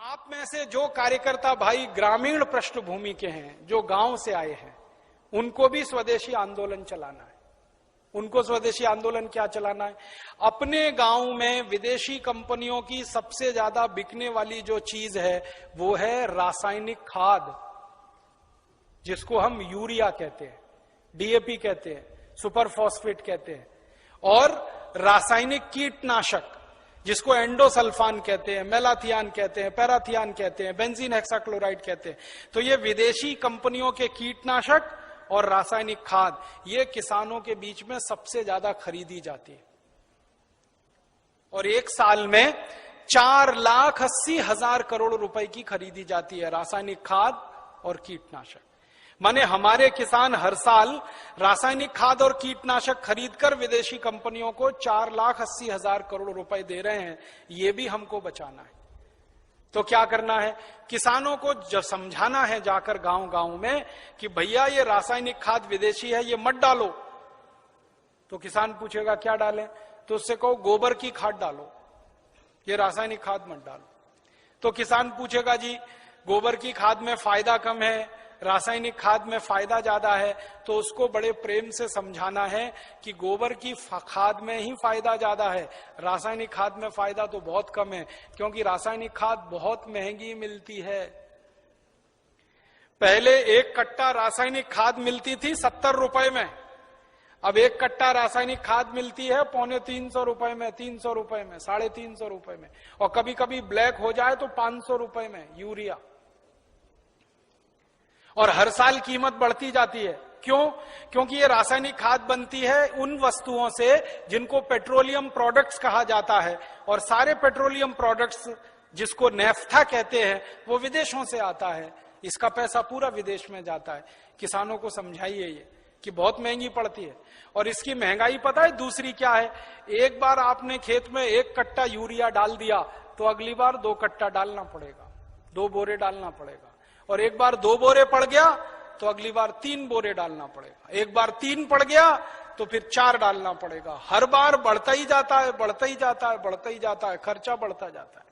आप में से जो कार्यकर्ता भाई ग्रामीण पृष्ठभूमि के हैं, जो गांव से आए हैं, उनको भी स्वदेशी आंदोलन चलाना है। उनको स्वदेशी आंदोलन क्या चलाना है? अपने गांव में विदेशी कंपनियों की सबसे ज्यादा बिकने वाली जो चीज है वो है रासायनिक खाद, जिसको हम यूरिया कहते हैं, डीएपी कहते हैं, सुपर फॉस्फेट कहते हैं, और रासायनिक कीटनाशक जिसको एंडोसल्फान कहते हैं, मेलाथियान कहते हैं, पैराथियान कहते हैं, बेंजीन हेक्साक्लोराइड कहते हैं। तो ये विदेशी कंपनियों के कीटनाशक और रासायनिक खाद ये किसानों के बीच में सबसे ज्यादा खरीदी जाती है। और एक साल में 4,80,000 करोड़ रुपए की खरीदी जाती है रासायनिक खाद और कीटनाशक। माने हमारे किसान हर साल रासायनिक खाद और कीटनाशक खरीदकर विदेशी कंपनियों को 4,80,000 करोड़ रुपए दे रहे हैं। ये भी हमको बचाना है। तो क्या करना है? किसानों को जब समझाना है जाकर गांव गांव में कि भैया ये रासायनिक खाद विदेशी है, ये मत डालो। तो किसान पूछेगा क्या डालें? तो उससे कहो गोबर की खाद डालो, ये रासायनिक खाद मत डालो। तो किसान पूछेगा जी गोबर की खाद में फायदा कम है, रासायनिक खाद में फायदा ज्यादा है। तो उसको बड़े प्रेम से समझाना है कि गोबर की खाद में ही फायदा ज्यादा है, रासायनिक खाद में फायदा तो बहुत कम है, क्योंकि रासायनिक खाद बहुत महंगी मिलती है। पहले एक कट्टा रासायनिक खाद मिलती थी 70 रुपए में, अब एक कट्टा रासायनिक खाद मिलती है 350 रुपए में, 300 रुपए में, 350 रुपए में, और कभी कभी ब्लैक हो जाए तो 500 रुपए में यूरिया। और हर साल कीमत बढ़ती जाती है। क्यों? क्योंकि ये रासायनिक खाद बनती है उन वस्तुओं से जिनको पेट्रोलियम प्रोडक्ट्स कहा जाता है, और सारे पेट्रोलियम प्रोडक्ट्स जिसको नेफ्था कहते हैं वो विदेशों से आता है। इसका पैसा पूरा विदेश में जाता है। किसानों को समझाइए ये कि बहुत महंगी पड़ती है। और इसकी महंगाई पता है दूसरी क्या है? एक बार आपने खेत में 1 कट्टा यूरिया डाल दिया तो अगली बार 2 कट्टा डालना पड़ेगा, 2 बोरे डालना पड़ेगा। और एक बार 2 बोरे पड़ गया तो अगली बार 3 बोरे डालना पड़ेगा। एक बार 3 पड़ गया तो फिर 4 डालना पड़ेगा। हर बार बढ़ता ही जाता है, बढ़ता ही जाता है, बढ़ता ही जाता है, खर्चा बढ़ता जाता है।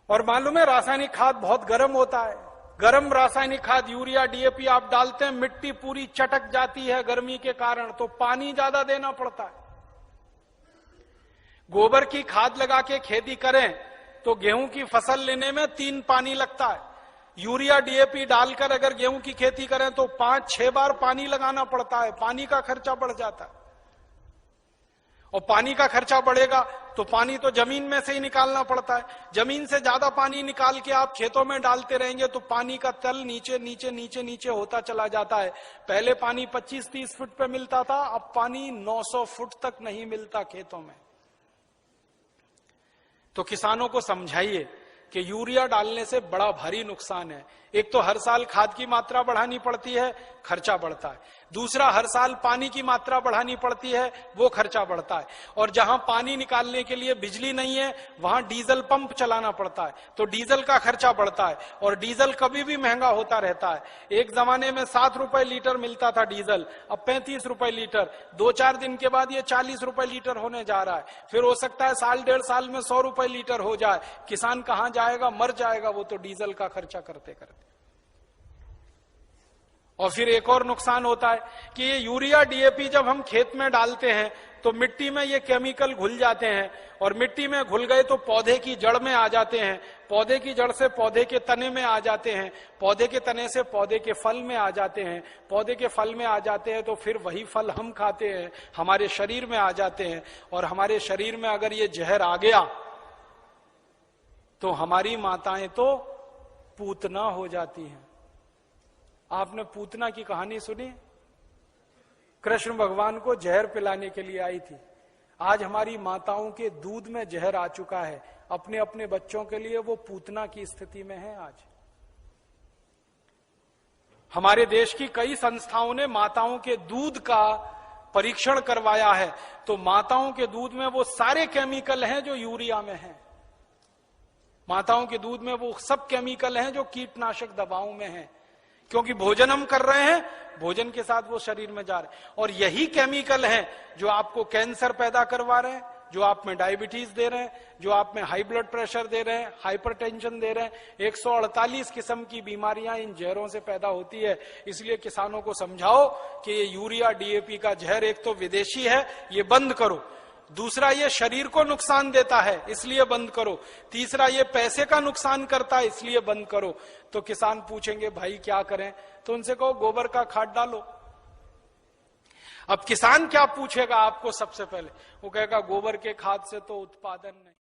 और मालूम है रासायनिक खाद बहुत गर्म होता है। गर्म रासायनिक खाद यूरिया डीएपी आप डालते हैं, मिट्टी पूरी चटक जाती है गर्मी के कारण, तो पानी ज्यादा देना पड़ता है। गोबर की खाद लगा के खेती करें तो गेहूं की फसल लेने में 3 पानी लगता है। यूरिया डीएपी डालकर अगर गेहूं की खेती करें तो 5-6 बार पानी लगाना पड़ता है। पानी का खर्चा बढ़ जाता है, और पानी का खर्चा बढ़ेगा तो पानी तो जमीन में से ही निकालना पड़ता है। जमीन से ज्यादा पानी निकाल के आप खेतों में डालते रहेंगे तो पानी का तल नीचे नीचे नीचे नीचे होता चला जाता है। पहले पानी 25-30 फुट पे मिलता था, अब पानी 900 फुट तक नहीं मिलता खेतों में। तो किसानों को समझाइए कि यूरिया डालने से बड़ा भारी नुकसान है। एक तो हर साल खाद की मात्रा बढ़ानी पड़ती है, खर्चा बढ़ता है। दूसरा, हर साल पानी की मात्रा बढ़ानी पड़ती है, वो खर्चा बढ़ता है। और जहां पानी निकालने के लिए बिजली नहीं है वहां डीजल पंप चलाना पड़ता है, तो डीजल का खर्चा बढ़ता है। और डीजल कभी भी महंगा होता रहता है। एक जमाने में 7 रुपए लीटर मिलता था डीजल, अब 35 रुपए लीटर। 2-4 दिन के बाद ये 40 रुपए लीटर होने जा रहा है। फिर हो सकता है 1.5 साल में 100 रुपए लीटर हो जाए। किसान कहां जाएगा? मर जाएगा वो तो डीजल का खर्चा करते करते। और फिर एक और नुकसान होता है कि ये यूरिया डीएपी जब हम खेत में डालते हैं तो मिट्टी में ये केमिकल घुल जाते हैं, और मिट्टी में घुल गए तो पौधे की जड़ में आ जाते हैं, पौधे की जड़ से पौधे के तने में आ जाते हैं, पौधे के तने से पौधे के फल में आ जाते हैं, पौधे के फल में आ जाते हैं तो फिर वही फल हम खाते हैं, हमारे शरीर में आ जाते हैं। और हमारे शरीर में अगर ये जहर आ गया तो हमारी माताएं तो पूतना हो जाती हैं। आपने पूतना की कहानी सुनी? कृष्ण भगवान को जहर पिलाने के लिए आई थी। आज हमारी माताओं के दूध में जहर आ चुका है, अपने अपने बच्चों के लिए वो पूतना की स्थिति में है। आज हमारे देश की कई संस्थाओं ने माताओं के दूध का परीक्षण करवाया है, तो माताओं के दूध में वो सारे केमिकल हैं जो यूरिया में हैं। माताओं के दूध में वो सब केमिकल हैं जो कीटनाशक दवाओं में हैं, क्योंकि भोजन हम कर रहे हैं, भोजन के साथ वो शरीर में जा रहे हैं। और यही केमिकल हैं जो आपको कैंसर पैदा करवा रहे हैं, जो आप में डायबिटीज दे रहे हैं, जो आप में हाई ब्लड प्रेशर दे रहे हैं, हाइपरटेंशन दे रहे हैं। 148 किस्म की बीमारियां इन जहरों से पैदा होती है। इसलिए किसानों को समझाओ कि ये यूरिया डीएपी का जहर एक तो विदेशी है, ये बंद करो। दूसरा, ये शरीर को नुकसान देता है, इसलिए बंद करो। तीसरा, ये पैसे का नुकसान करता है, इसलिए बंद करो। तो किसान पूछेंगे भाई क्या करें, तो उनसे कहो गोबर का खाद डालो। अब किसान क्या पूछेगा आपको सबसे पहले, वो कहेगा गोबर के खाद से तो उत्पादन नहीं।